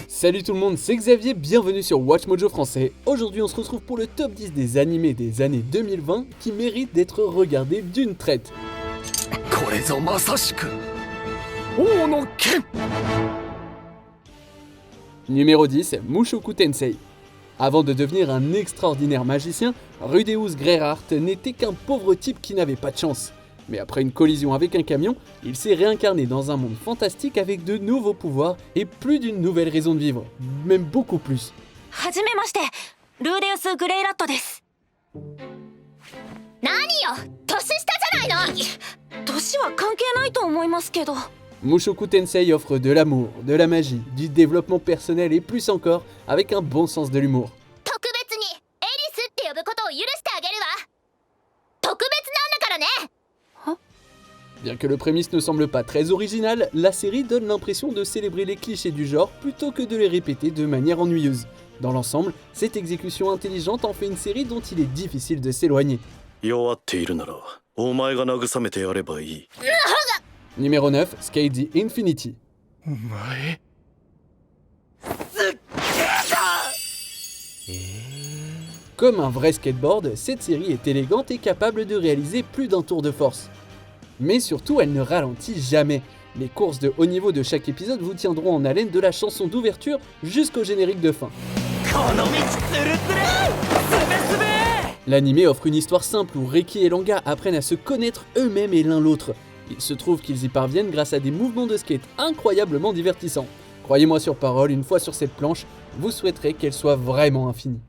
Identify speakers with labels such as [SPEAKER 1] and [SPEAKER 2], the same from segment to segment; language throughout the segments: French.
[SPEAKER 1] Salut tout le monde, c'est Xavier, bienvenue sur Watch Mojo français. Aujourd'hui on se retrouve pour le top 10 des animés des années 2020 qui méritent d'être regardés d'une traite. Numéro 10, Mushoku Tensei. Avant de devenir un extraordinaire magicien, Rudeus Greyheart n'était qu'un pauvre type qui n'avait pas de chance. Mais après une collision avec un camion, il s'est réincarné dans un monde fantastique avec de nouveaux pouvoirs et plus d'une nouvelle raison de vivre, même beaucoup plus.
[SPEAKER 2] はじめまして、ルーデウス・グレイラットです。何よ、年下じゃないの。年は関係ないと思いますけど。
[SPEAKER 1] Mushoku Tensei offre de l'amour, de la magie, du développement personnel et plus encore, avec un bon sens de l'humour.
[SPEAKER 2] 特別にエリスって呼ぶことを許してあげるわ。特別なんだからね。
[SPEAKER 1] Bien que le prémisse ne semble pas très original, la série donne l'impression de célébrer les clichés du genre plutôt que de les répéter de manière ennuyeuse. Dans l'ensemble, cette exécution intelligente en fait une série dont il est difficile de s'éloigner. Numéro 9, Skate the Infinity. Comme un vrai skateboard, cette série est élégante et capable de réaliser plus d'un tour de force. Mais surtout, elle ne ralentit jamais. Les courses de haut niveau de chaque épisode vous tiendront en haleine de la chanson d'ouverture jusqu'au générique de fin. L'anime offre une histoire simple où Reiki et Langa apprennent à se connaître eux-mêmes et l'un l'autre. Il se trouve qu'ils y parviennent grâce à des mouvements de skate incroyablement divertissants. Croyez-moi sur parole, une fois sur cette planche, vous souhaiterez qu'elle soit vraiment infinie.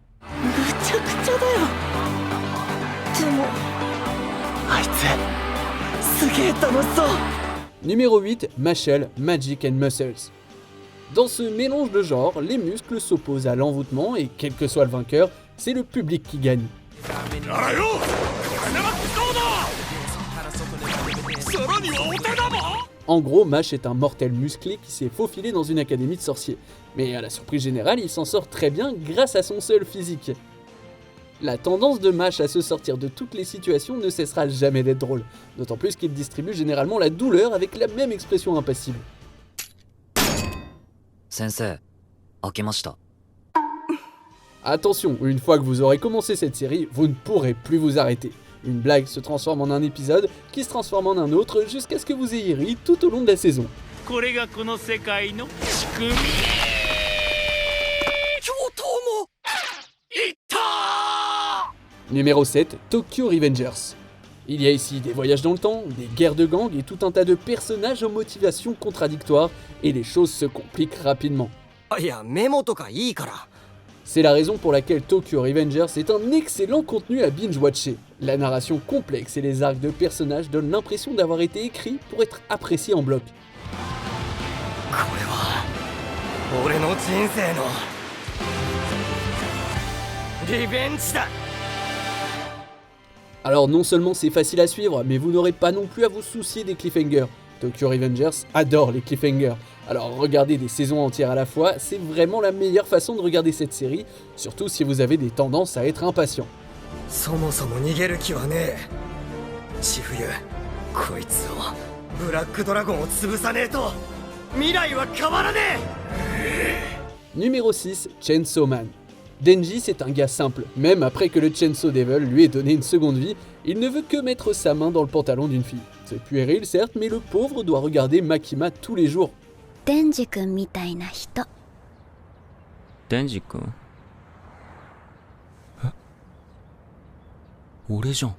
[SPEAKER 1] Numéro 8, Mashle, Magic and Muscles. Dans ce mélange de genres, les muscles s'opposent à l'envoûtement et quel que soit le vainqueur, c'est le public qui gagne. En gros, Mash est un mortel musclé qui s'est faufilé dans une académie de sorciers. Mais à la surprise générale, il s'en sort très bien grâce à son seul physique. La tendance de Mash à se sortir de toutes les situations ne cessera jamais d'être drôle, d'autant plus qu'il distribue généralement la douleur avec la même expression impassible.
[SPEAKER 3] Sensei, akemashita.
[SPEAKER 1] Attention, une fois que vous aurez commencé cette série, vous ne pourrez plus vous arrêter. Une blague se transforme en un épisode, qui se transforme en un autre, jusqu'à ce que vous ayez ri tout au long de la saison. Numéro 7, Tokyo Revengers. Il y a ici des voyages dans le temps, des guerres de gangs et tout un tas de personnages aux motivations contradictoires, et les choses se compliquent rapidement. C'est la raison pour laquelle Tokyo Revengers est un excellent contenu à binge-watcher. La narration complexe et les arcs de personnages donnent l'impression d'avoir été écrits pour être appréciés en bloc. Alors non seulement c'est facile à suivre, mais vous n'aurez pas non plus à vous soucier des cliffhangers. Tokyo Revengers adore les cliffhangers. Alors regarder des saisons entières à la fois, c'est vraiment la meilleure façon de regarder cette série, surtout si vous avez des tendances à être impatient. Numéro 6, Chainsaw Man. Denji, c'est un gars simple. Même après que le Chainsaw Devil lui ait donné une seconde vie, il ne veut que mettre sa main dans le pantalon d'une fille. C'est puéril certes, mais le pauvre doit regarder Makima tous les jours.
[SPEAKER 2] Denji-kun mitai na hito.
[SPEAKER 3] Denji-kun? Ore-jan.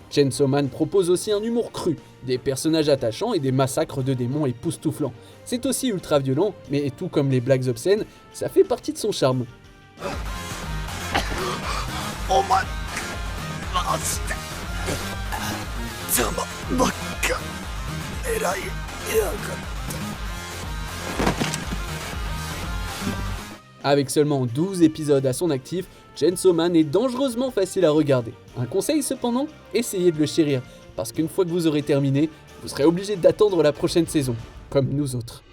[SPEAKER 1] Chainsaw Man propose aussi un humour cru, des personnages attachants et des massacres de démons époustouflants. C'est aussi ultra violent, mais tout comme les blagues obscènes, ça fait partie de son charme. Avec seulement 12 épisodes à son actif, Chainsaw Man est dangereusement facile à regarder. Un conseil cependant, essayez de le chérir, parce qu'une fois que vous aurez terminé, vous serez obligé d'attendre la prochaine saison, comme nous autres.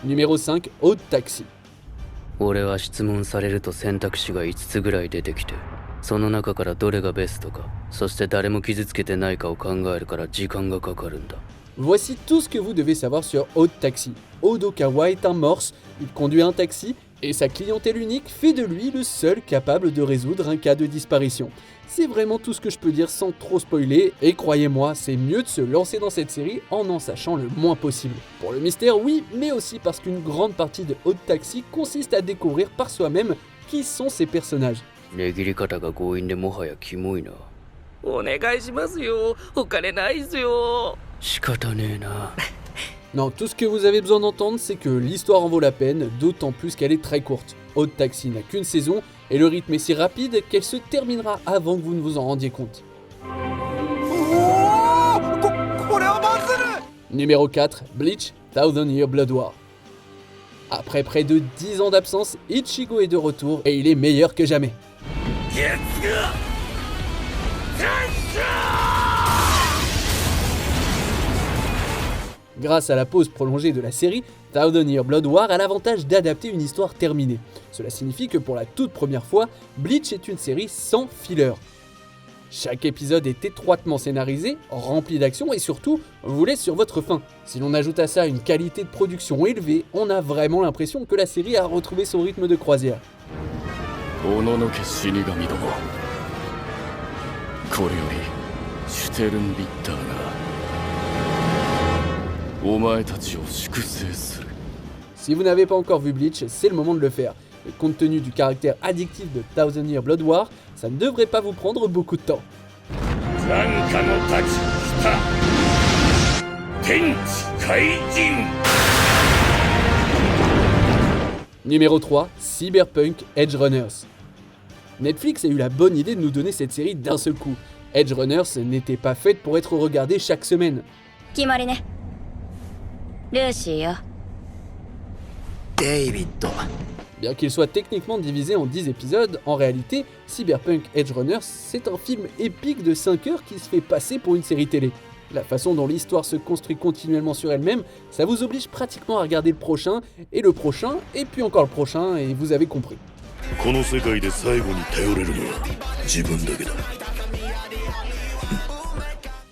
[SPEAKER 1] Numéro 5, Odd Taxi.
[SPEAKER 4] 俺は質問されると選択肢が5つぐらい出てきて、その中からどれがベストか、そして誰も傷つけてないかを考えるから時間がかかるんだ。
[SPEAKER 1] Voici tout ce que vous devez savoir sur Odd Taxi. Odd Okawa est un morse, il conduit un taxi et sa clientèle unique fait de lui le seul capable de résoudre un cas de disparition. C'est vraiment tout ce que je peux dire sans trop spoiler, et croyez-moi, c'est mieux de se lancer dans cette série en sachant le moins possible. Pour le mystère, oui, mais aussi parce qu'une grande partie de Odd Taxi consiste à découvrir par soi-même qui sont ces personnages.
[SPEAKER 4] 値切り方が強引でもはやキモいな。
[SPEAKER 5] お願いしますよ。お金ないっすよ。
[SPEAKER 4] 仕方ねえな。
[SPEAKER 1] Non, tout ce que vous avez besoin d'entendre, c'est que l'histoire en vaut la peine, d'autant plus qu'elle est très courte. Odd Taxi n'a qu'une saison, et le rythme est si rapide qu'elle se terminera avant que vous ne vous en rendiez compte. Numéro 4, Bleach, Thousand Year Blood War. Après près de 10 ans d'absence, Ichigo est de retour et il est meilleur que jamais. Grâce à la pause prolongée de la série, Thousand Year Blood War a l'avantage d'adapter une histoire terminée. Cela signifie que pour la toute première fois, Bleach est une série sans filler. Chaque épisode est étroitement scénarisé, rempli d'action et surtout, vous laisse sur votre faim. Si l'on ajoute à ça une qualité de production élevée, on a vraiment l'impression que la série a retrouvé son rythme de croisière. Si vous n'avez pas encore vu Bleach, c'est le moment de le faire. Et compte tenu du caractère addictif de Thousand Year Blood War, ça ne devrait pas vous prendre beaucoup de temps. Numéro 3, Cyberpunk Edge Runners. Netflix a eu la bonne idée de nous donner cette série d'un seul coup. Edge Runners n'était pas faite pour être regardée chaque semaine. Bien qu'il soit techniquement divisé en 10 épisodes, en réalité, Cyberpunk Edge Runners, c'est un film épique de 5 heures qui se fait passer pour une série télé. La façon dont l'histoire se construit continuellement sur elle-même, ça vous oblige pratiquement à regarder le prochain, et puis encore le prochain, et vous avez compris.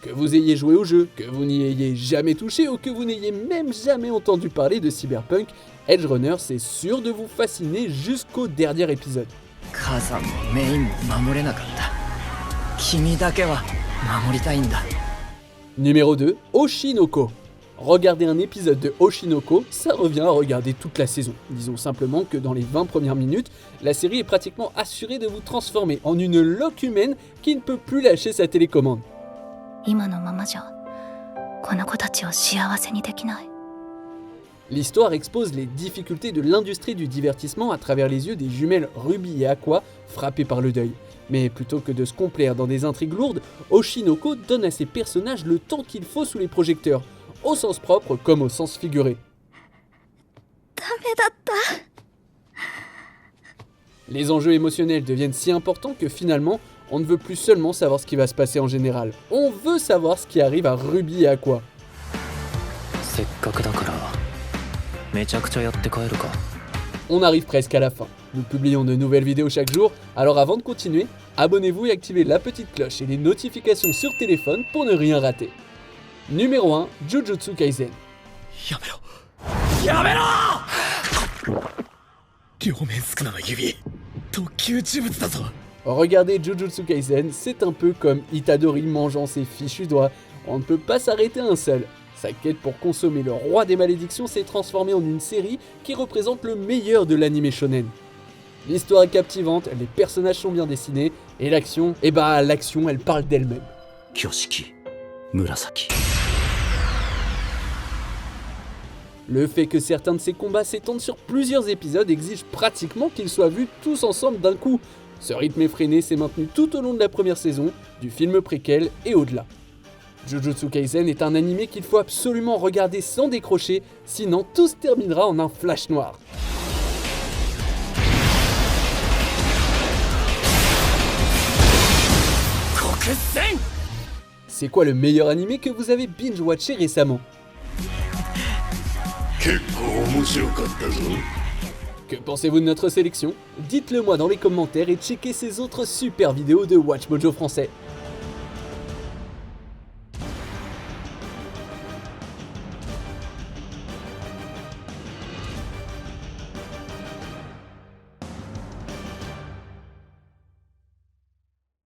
[SPEAKER 1] Que vous ayez joué au jeu, que vous n'y ayez jamais touché ou que vous n'ayez même jamais entendu parler de Cyberpunk, Edge Runners est sûr de vous fasciner jusqu'au dernier épisode. Numéro 2, Oshinoko. Regarder un épisode de Oshinoko, ça revient à regarder toute la saison. Disons simplement que dans les 20 premières minutes, la série est pratiquement assurée de vous transformer en une loque humaine qui ne peut plus lâcher sa télécommande. L'histoire expose les difficultés de l'industrie du divertissement à travers les yeux des jumelles Ruby et Aqua, frappées par le deuil. Mais plutôt que de se complaire dans des intrigues lourdes, Oshinoko donne à ses personnages le temps qu'il faut sous les projecteurs, au sens propre comme au sens figuré. Les enjeux émotionnels deviennent si importants que finalement, on ne veut plus seulement savoir ce qui va se passer en général. On veut savoir ce qui arrive à Ruby et Aqua. On arrive presque à la fin. Nous publions de nouvelles vidéos chaque jour, alors avant de continuer, abonnez-vous et activez la petite cloche et les notifications sur téléphone pour ne rien rater. Numéro 1, Jujutsu Kaisen. Regardez Jujutsu Kaisen, c'est un peu comme Itadori mangeant ses fichus doigts. On ne peut pas s'arrêter à un seul. Sa quête pour consommer le roi des malédictions s'est transformée en une série qui représente le meilleur de l'anime shonen. L'histoire est captivante, les personnages sont bien dessinés, et l'action, l'action elle parle d'elle-même.
[SPEAKER 6] Kyoshiki, Murasaki.
[SPEAKER 1] Le fait que certains de ces combats s'étendent sur plusieurs épisodes exige pratiquement qu'ils soient vus tous ensemble d'un coup. Ce rythme effréné s'est maintenu tout au long de la première saison, du film préquel et au-delà. Jujutsu Kaisen est un animé qu'il faut absolument regarder sans décrocher, sinon tout se terminera en un flash noir. C'est quoi le meilleur animé que vous avez binge-watché récemment ? Que pensez-vous de notre sélection? Dites-le moi dans les commentaires et checkez ces autres super vidéos de Watch Mojo français.